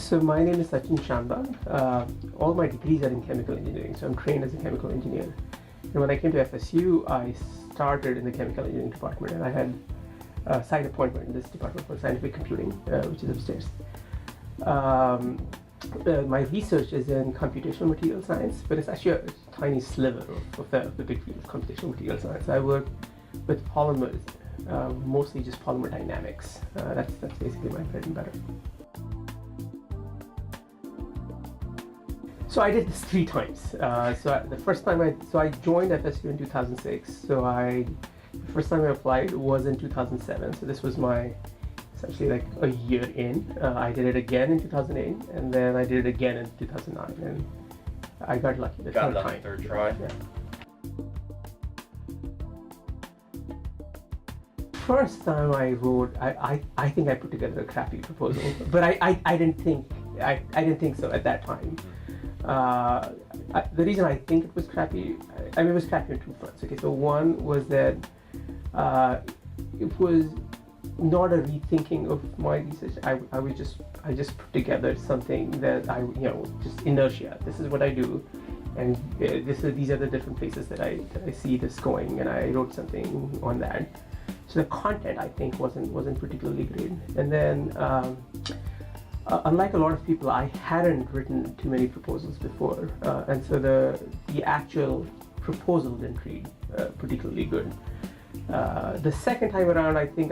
So my name is Sachin Shanbhag. All my degrees are in chemical engineering, so I'm trained as a chemical engineer. And when I came to FSU, I started in the chemical engineering department, and I had a side appointment in this department for scientific computing, which is upstairs. My research is in computational material science, but it's actually a tiny sliver of the big field of computational material science. I work with polymers, mostly just polymer dynamics. That's basically my bread and butter. So I did this 3 times. The first time I joined FSU in 2006. The first time I applied was in 2007. So this was essentially like a year in. I did it again in 2008, and then I did it again in 2009, and I got lucky the third time. Third try. Yeah. First time I wrote, I think I put together a crappy proposal, but I didn't think so at that time. The reason I think it was crappy, it was crappy on 2 fronts. Okay, so one was that it was not a rethinking of my research. I just put together something that just inertia. This is what I do, and these are the different places that I see this going, and I wrote something on that. So the content, I think, wasn't particularly great. And then unlike a lot of people, I hadn't written too many proposals before, and so the actual proposal didn't read particularly good. The second time around, I think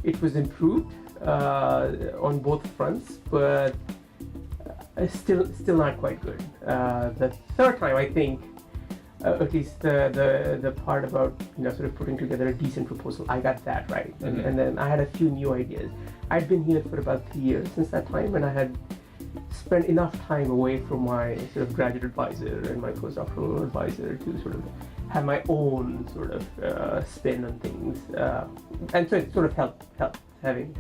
it was improved on both fronts, but still not quite good. The third time, I think, at least the part about sort of putting together a decent proposal, I got that right. And then I had a few new ideas. I'd been here for about 3 years since that time, and I had spent enough time away from my sort of graduate advisor and my postdoctoral advisor to sort of have my own sort of spin on things, and so it sort of helped having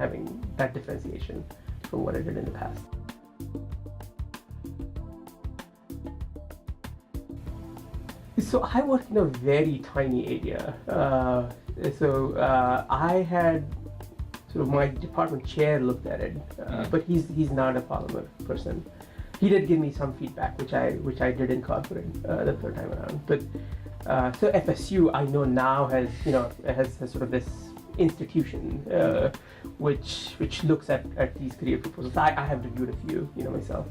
that differentiation from what I did in the past. So I work in a very tiny area. I had sort of my department chair looked at it, but he's not a polymer person. He did give me some feedback, which I did incorporate the third time around. But so FSU, I know now has sort of this institution which looks at these career proposals. I have reviewed a few myself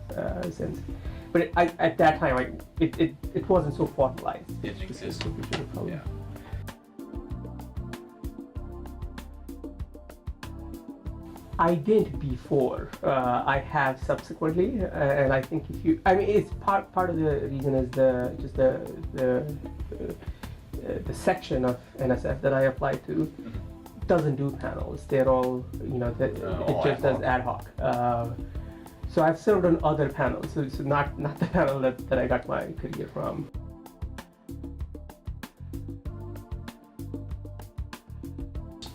since, but at that time it wasn't so formalized. It didn't exist. Yeah. I didn't before. I have subsequently, and I think it's part of the reason is the section of NSF that I applied to doesn't do panels. They're all it just does ad hoc. So I've served on other panels. So it's not the panel that I got my career from.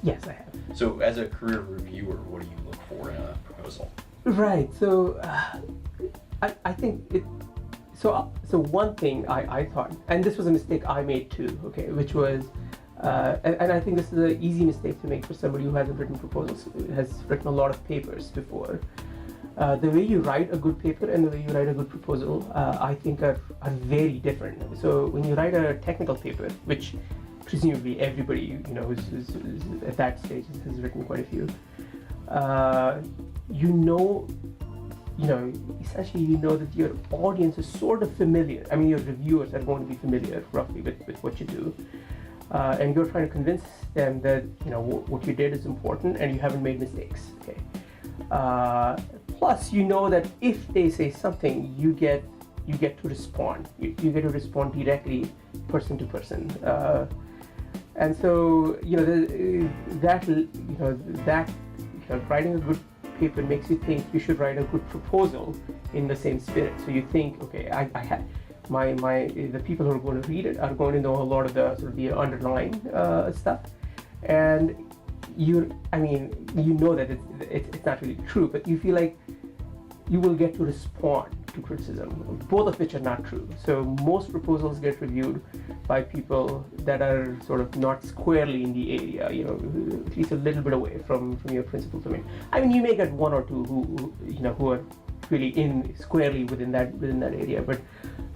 Yes, I have. So as a career reviewer, what do you look for in a proposal? Right. So I think it. So one thing I thought, and this was a mistake I made too. Okay, which was, and I think this is an easy mistake to make for somebody who hasn't written proposals, has written a lot of papers before. The way you write a good paper and the way you write a good proposal, I think are very different. So when you write a technical paper, which presumably everybody who's at that stage has written quite a few, essentially that your audience is sort of familiar. I mean, your reviewers are going to be familiar roughly with what you do, and you're trying to convince them that what you did is important and you haven't made mistakes. Okay. Plus, that if they say something, you get to respond. You get to respond directly, person to person. And so writing a good paper makes you think you should write a good proposal in the same spirit. So you think, okay, I have the people who are going to read it are going to know a lot of the sort of the underlying stuff, and that it's not really true, but you feel like you will get to respond to criticism, both of which are not true. So most proposals get reviewed by people that are sort of not squarely in the area, at least a little bit away from your principal domain. I mean, you may get one or two who are really in squarely within that area, but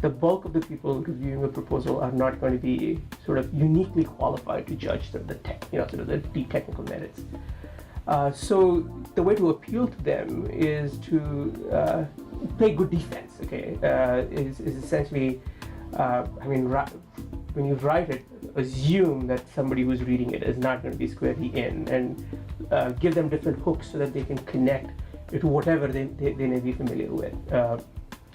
the bulk of the people reviewing a proposal are not going to be sort of uniquely qualified to judge the deep technical merits. So the way to appeal to them is to play good defense. Okay, is essentially, when you write it, assume that somebody who's reading it is not going to be squarely in, and give them different hooks so that they can connect it to whatever they may be familiar with.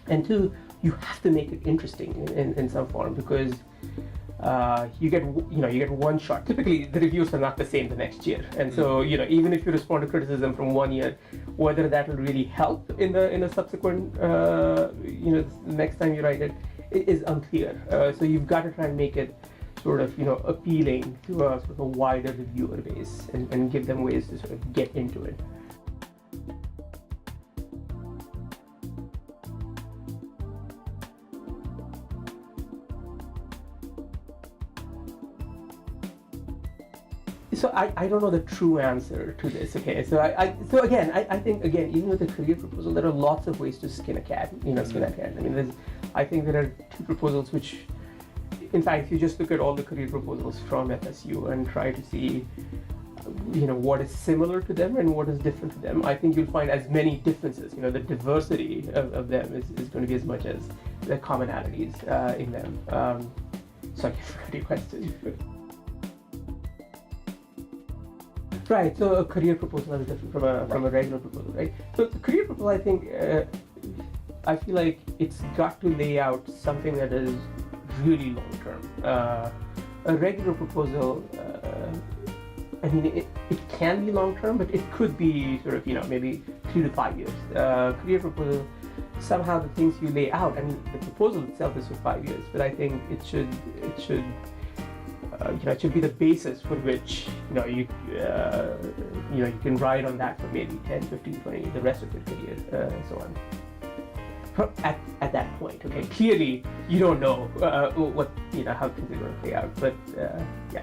And two, you have to make it interesting in some form, because you get one shot. Typically, the reviews are not the same the next year, and so even if you respond to criticism from 1 year, whether that will really help in the subsequent next time you write it is unclear. So you've got to try and make it sort of appealing to a sort of a wider reviewer base, and give them ways to sort of get into it. So I don't know the true answer to this. Okay, so I think even with a career proposal, there are lots of ways to skin a cat. Skin a cat. I mean, I think there are two proposals which, in fact, if you just look at all the career proposals from FSU and try to see, what is similar to them and what is different to them, I think you'll find as many differences. The diversity of them is going to be as much as the commonalities in them. Sorry for the question. Right, so a career proposal is different from a regular proposal, right? So the career proposal, I think, I feel like it's got to lay out something that is really long term. A regular proposal, it can be long term, but it could be sort of, maybe 3 to 5 years. Career proposal, somehow the things you lay out, the proposal itself is for 5 years, but I think it should it should be the basis for which you can ride on that for maybe 10, 15, 20, the rest of your career, and so on. At that point, okay, clearly you don't know what how things are going to play out, but yeah.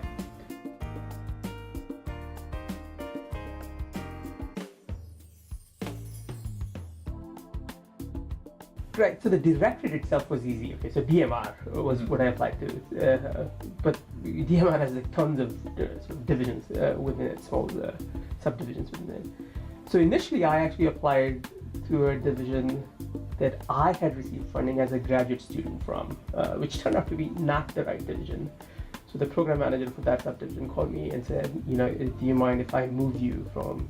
Right, so the directorate itself was easy. Okay, so DMR was what I applied to, but DMR has tons of sort of divisions within it, small subdivisions within it. So initially, I actually applied to a division that I had received funding as a graduate student from, which turned out to be not the right division. So the program manager for that subdivision called me and said, do you mind if I move you from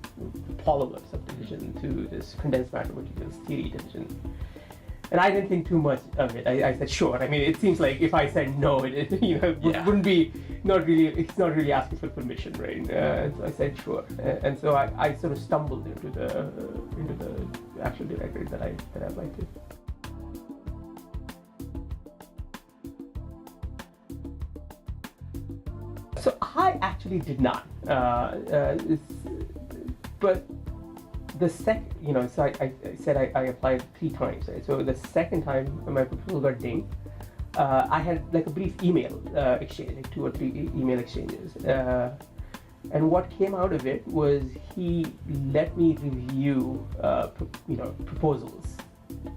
polymer subdivision to this condensed matter materials theory division? And I didn't think too much of it. I said sure. It seems like if I said no, it wouldn't be it's not really asking for permission, right? So I said sure, and so I sort of stumbled into the actual directorate that I applied to. So I actually did not, but the second, so I said I applied 3 times, right? So the second time my proposal got dinged, I had like a brief email exchange, like 2 or 3 email exchanges, and what came out of it was he let me review, proposals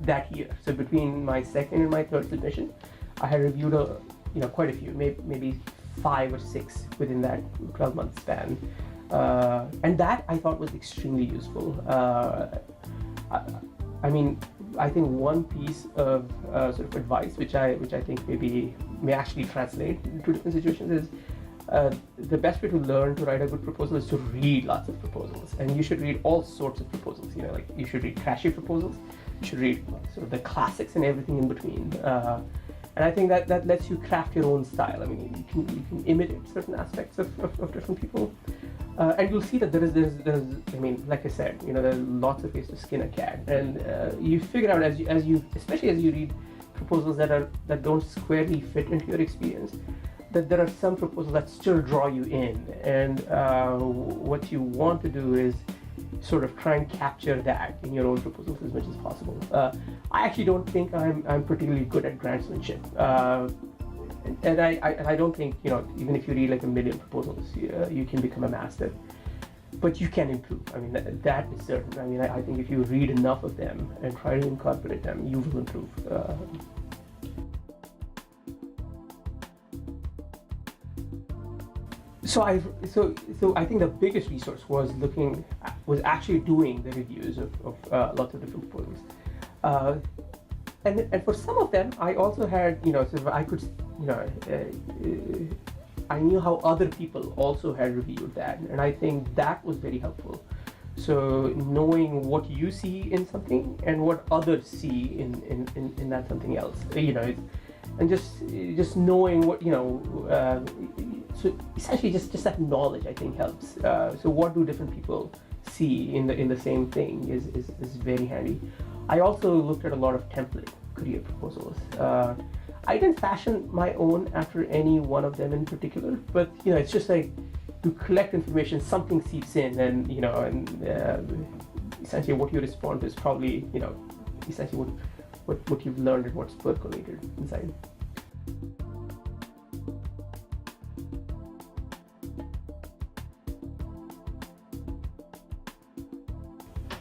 that year. So between my second and my third submission, I had reviewed quite a few, maybe 5 or 6 within that 12-month span. And that I thought was extremely useful. I think one piece of sort of advice which I think may actually translate to different situations is the best way to learn to write a good proposal is to read lots of proposals, and you should read all sorts of proposals. Like you should read trashy proposals, you should read sort of the classics and everything in between. And I think that lets you craft your own style. You can imitate certain aspects of different people. And you'll see that there's like I said, there are lots of ways to skin a cat, and you figure out as you especially as you read proposals that don't squarely fit into your experience, that there are some proposals that still draw you in, and what you want to do is sort of try and capture that in your own proposals as much as possible. I actually don't think I'm particularly good at grantsmanship. And I don't think, even if you read like 1 million proposals, you can become a master. But you can improve. I mean, that is certain. I mean, I think if you read enough of them and try to incorporate them, you will improve. So I think the biggest resource was actually doing the reviews of lots of different proposals. And for some of them, I also had, I could, I knew how other people also had reviewed that, and I think that was very helpful. So knowing what you see in something and what others see in that something else, and just knowing what, so essentially just that knowledge I think helps. So what do different people see in the same thing is very handy. I also looked at a lot of template career proposals. I didn't fashion my own after any one of them in particular, but it's just like to collect information, something seeps in, and essentially what you respond to is probably essentially what you've learned and what's percolated inside.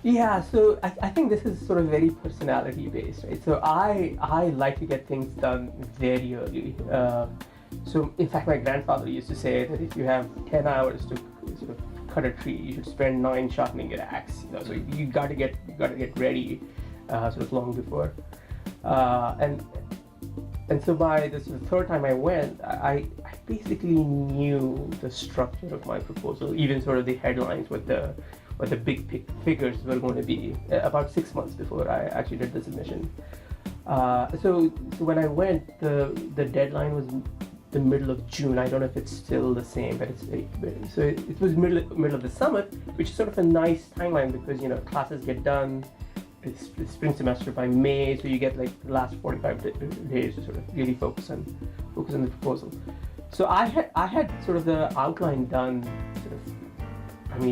Yeah, so I think this is sort of very personality based, right? So I like to get things done very early. So in fact, my grandfather used to say that if you have 10 hours to sort of cut a tree, you should spend 9 sharpening your axe. So you got to get ready sort of long before. And so by the sort of third time I went, I basically knew the structure of my proposal, even sort of the headlines, what the big figures were going to be, about 6 months before I actually did the submission. So when I went, the deadline was the middle of June. I don't know if it's still the same, but so it was middle of the summer, which is sort of a nice timeline because classes get done. It's spring semester by May, so you get like the last 45 days to sort of really focus on the proposal. So I had sort of the outline done,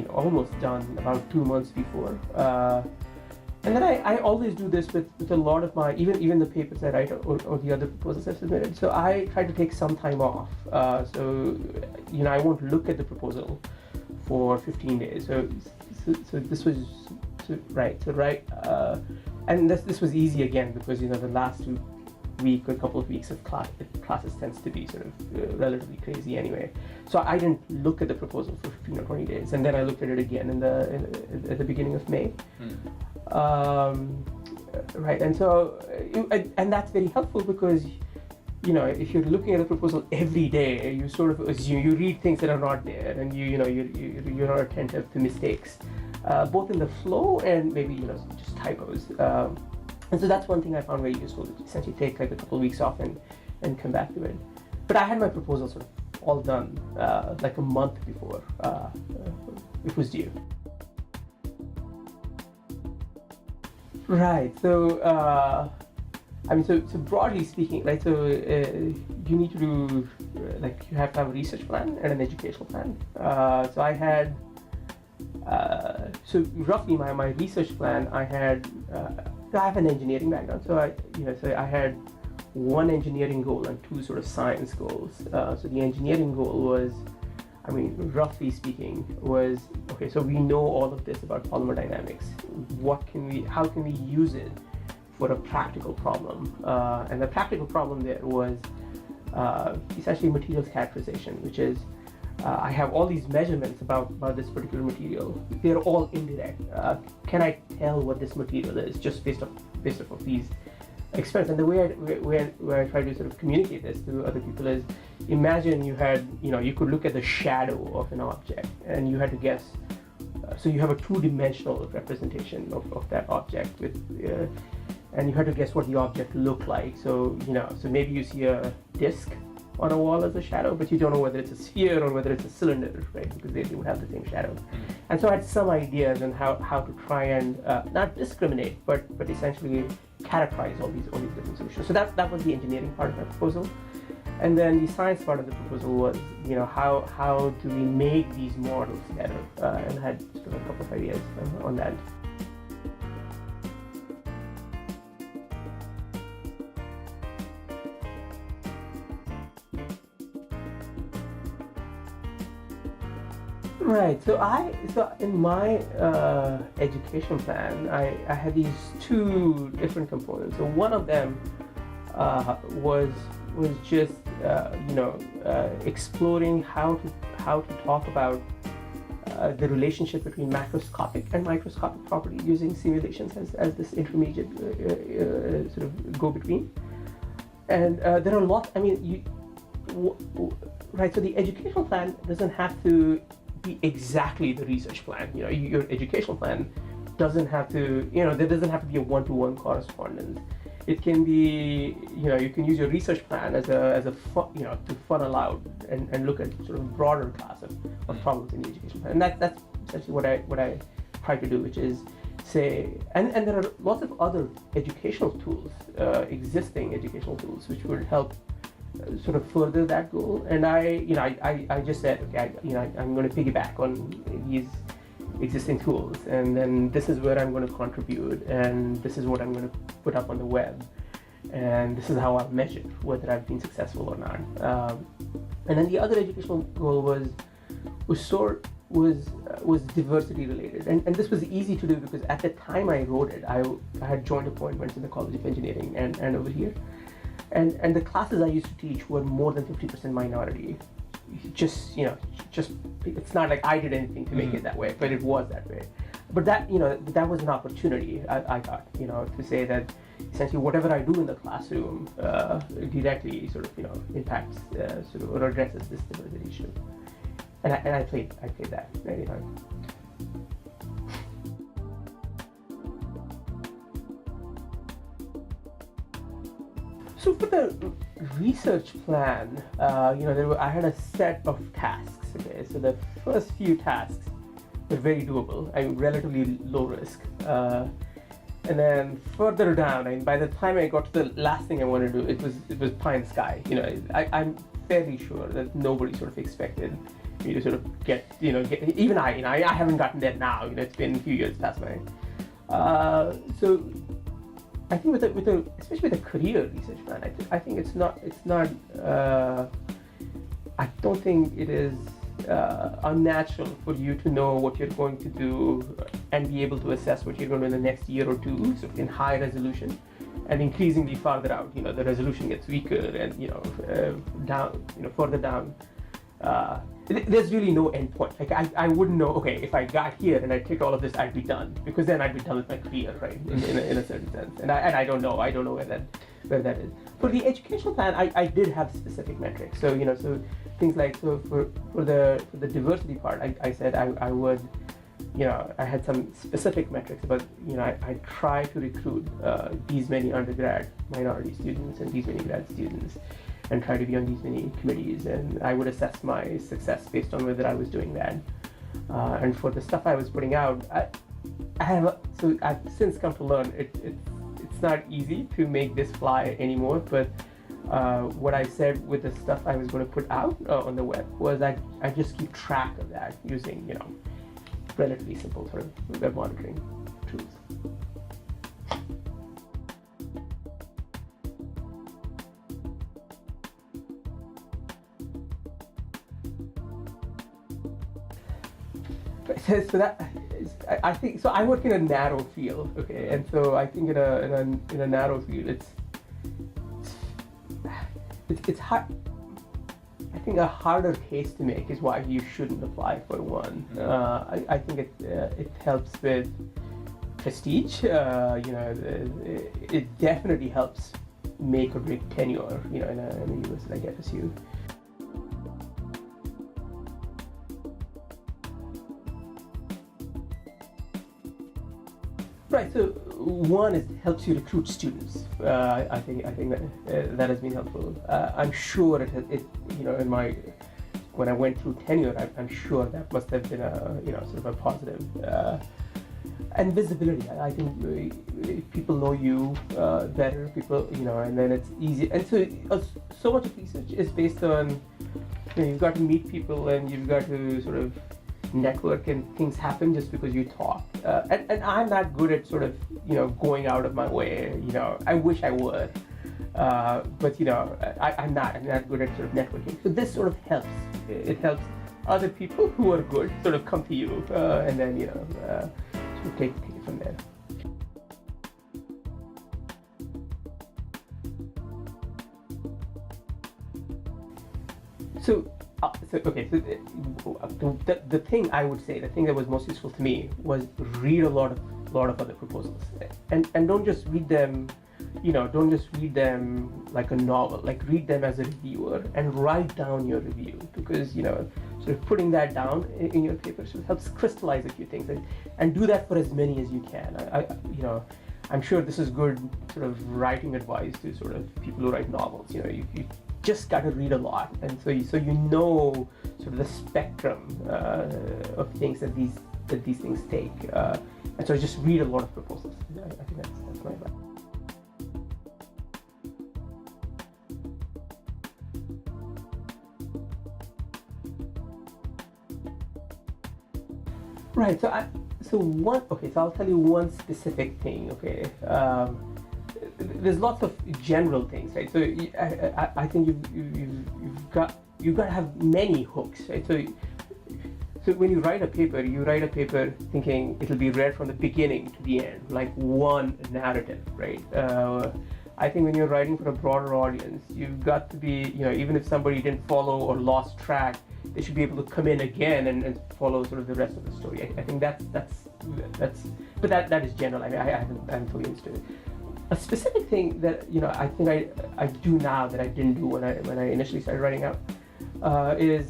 almost done about 2 months before. And then I always do this with a lot of my, even the papers I write or the other proposals I've submitted. So I try to take some time off. So I won't look at the proposal for 15 days. So this was, and this was easy again because the last week or couple of weeks of classes tends to be sort of relatively crazy anyway. So I didn't look at the proposal for 15 or 20 days, and then I looked at it again at the beginning of May. Right, and so and that's very helpful because if you're looking at a proposal every day, you sort of assume, you read things that are not there, and you're not attentive to mistakes, both in the flow and maybe just typos. And so that's one thing I found very useful, to essentially take like a couple of weeks off and come back to it. But I had my proposal sort of all done like a month before it was due. Right, so so broadly speaking, right, so you need to do, you have to have a research plan and an educational plan. So I had, so roughly my research plan, I have an engineering background, so I had 1 engineering goal and 2 sort of science goals. So the engineering goal was, roughly speaking, was, okay, so we know all of this about polymer dynamics. How can we use it for a practical problem? And the practical problem there was essentially materials characterization, which is, I have all these measurements about this particular material. They're all indirect. Can I tell what this material is just based off of these experiments? And the way I try to sort of communicate this to other people is, imagine you had, you could look at the shadow of an object and you had to guess. So you have a 2-dimensional representation of that object and you had to guess what the object looked like. So so maybe you see a disc on a wall as a shadow, but you don't know whether it's a sphere or whether it's a cylinder, right? Because they would have the same shadow. And so I had some ideas on how to try and not discriminate, but essentially characterize all these different solutions. So that was the engineering part of my proposal. And then the science part of the proposal was, how do we make these models better? And I had sort of a couple of ideas on that. Right. So in my education plan, I had these two different components. So one of them was just exploring how to talk about the relationship between macroscopic and microscopic property using simulations as this intermediate sort of go between. And there are a lot. I mean, right. So the educational plan doesn't have to be exactly the research plan. Your educational plan doesn't have to, there doesn't have to be a one-to-one correspondence. It can be, you can use your research plan as a to funnel out and look at sort of broader class of problems in the education plan. And that's essentially what I try to do, which is say, and there are lots of other educational tools, existing educational tools, which would help sort of further that goal. And I just said, okay, I'm going to piggyback on these existing tools, and then this is where I'm going to contribute, and this is what I'm going to put up on the web, and this is how I'll measure whether I've been successful or not. And then the other educational goal was diversity related, and this was easy to do because at the time I wrote it, I had joint appointments in the College of Engineering and over here. And the classes I used to teach were more than 50% minority. Just it's not like I did anything to make it that way, but it was that way. But that that was an opportunity I thought to say that essentially whatever I do in the classroom directly sort of impacts sort of or addresses this diversity issue. And I played that many times. So for the research plan, I had a set of tasks. Okay, so the first few tasks were very doable. Relatively low risk. And then further down, and by the time I got to the last thing I wanted to do, it was pie in the sky. I'm fairly sure that nobody sort of expected me to sort of get even I haven't gotten there now. It's been a few years past my. So I think especially with a career research plan, I think it's not. I don't think it is unnatural for you to know what you're going to do and be able to assess what you're going to do in the next year or two, so in high resolution, and increasingly farther out. The resolution gets weaker, and down, further down. There's really no end point. Like I wouldn't know. Okay, if I got here and I ticked all of this, I'd be done, because then I'd be done with my career, right? In a certain sense. And I don't know. I don't know where that is. For the educational plan, I did have specific metrics. So so things like for the diversity part, I said I would. I had some specific metrics about, I try to recruit these many undergrad minority students and these many grad students, and try to be on these many committees, and I would assess my success based on whether I was doing that. And for the stuff I was putting out, I've since come to learn it's not easy to make this fly anymore. But what I said with the stuff I was going to put out on the web was I just keep track of that using relatively simple sort of web monitoring tools. So that I think so. I work in a narrow field, okay, and so I think in a narrow field, it's hard. I think a harder case to make is why you shouldn't apply for one. I think it helps with prestige. It definitely helps make or break tenure. In a university like FSU. Right. So one is it helps you recruit students. I think that has been helpful. I'm sure it when I went through tenure, I'm sure that must have been a sort of a positive. And visibility. I think if people know you better, people, and then it's easy. And so much of research is based on, you've got to meet people and you've got to sort of network, and things happen just because you talk. And I'm not good at sort of, going out of my way. I wish I would, but I'm not good at sort of networking. So this sort of helps. It helps other people who are good sort of come to you, and then sort of take it from there. So the thing I would say, the thing that was most useful to me was read a lot of other proposals, and don't just read them, don't just read them like a novel. Like, read them as a reviewer and write down your review, because sort of putting that down in your paper sort of helps crystallize a few things, and do that for as many as you can. I'm sure this is good sort of writing advice to sort of people who write novels. You just got to read a lot, and so sort of the spectrum of things that these things take, and so just read a lot of proposals. I think that's my advice. Right. So I'll tell you one specific thing. Okay. There's lots of general things, right? So I think you've got to have many hooks, right? So when you write a paper thinking it'll be read from the beginning to the end, like one narrative, right? I think when you're writing for a broader audience, you've got to be, even if somebody didn't follow or lost track, they should be able to come in again and follow sort of the rest of the story. I think that's but that is general. I haven't fully understood it. A specific thing that I think I do now that I didn't do when I initially started writing out is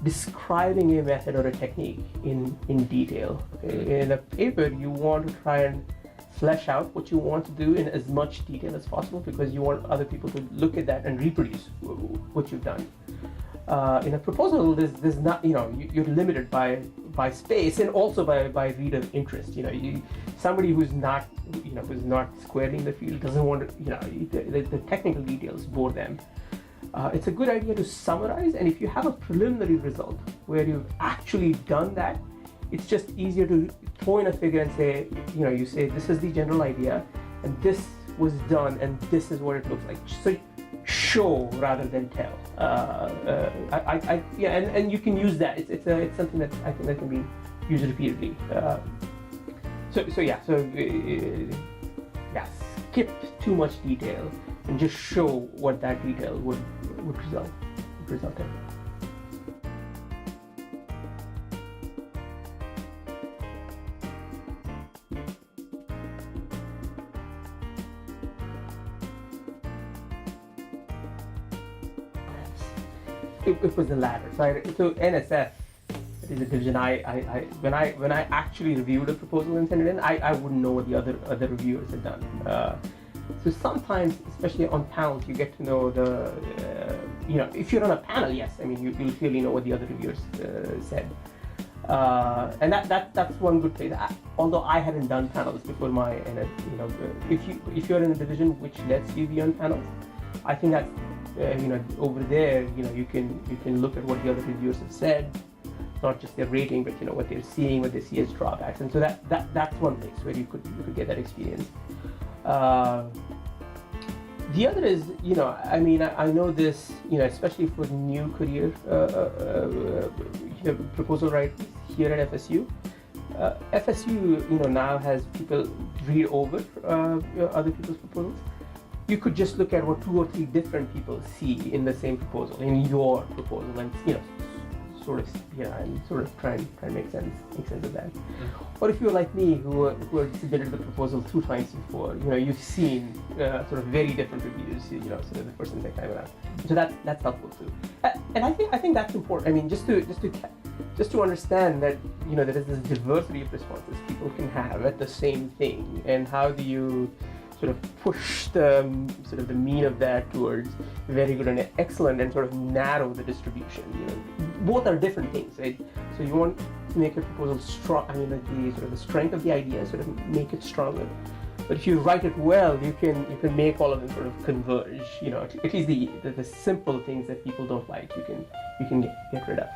describing a method or a technique in detail. Okay? In a paper, you want to try and flesh out what you want to do in as much detail as possible, because you want other people to look at that and reproduce what you've done. In a proposal, there's not, you're limited by space and also by reader interest. Somebody who's not squarely in the field doesn't want to, the technical details bore them. It's a good idea to summarize, and if you have a preliminary result where you've actually done that, it's just easier to throw in a figure and say, you say this is the general idea, and this was done, and this is what it looks like. So show rather than tell. And you can use that. It's something that I think that can be used repeatedly. Skip too much detail and just show what that detail would result in. It was the latter. So NSF is a division. When I actually reviewed a proposal and sent it in, I wouldn't know what the other reviewers had done. So sometimes, especially on panels, you get to know if you're on a panel, yes, I mean you'll clearly know what the other reviewers said. And that's one good place. Although I hadn't done panels before my if you're in a division which lets you be on panels, I think that's over there, you can look at what the other reviewers have said, not just their rating, but what they're seeing, what they see as drawbacks, and so that's one place where you could get that experience. The other is, I know this, especially for new career proposal writers here at FSU. FSU, now has people read over other people's proposals. You could just look at what 2 or 3 different people see in the same proposal, in your proposal, and and sort of try and make sense of that. Mm-hmm. Or if you're like me, who are submitted the proposal 2 times before, you've seen sort of very different reviews, sort of the first and second time around. So that's helpful too. And I think that's important. I mean, just to understand that there is this diversity of responses people can have at the same thing, and how do you sort of push the sort of the mean of that towards very good and excellent, and sort of narrow the distribution. Both are different things, right? So you want to make your proposal strong. I mean, like the sort of the strength of the idea, sort of make it stronger. But if you write it well, you can make all of them sort of converge. At least the simple things that people don't like, you can get rid of.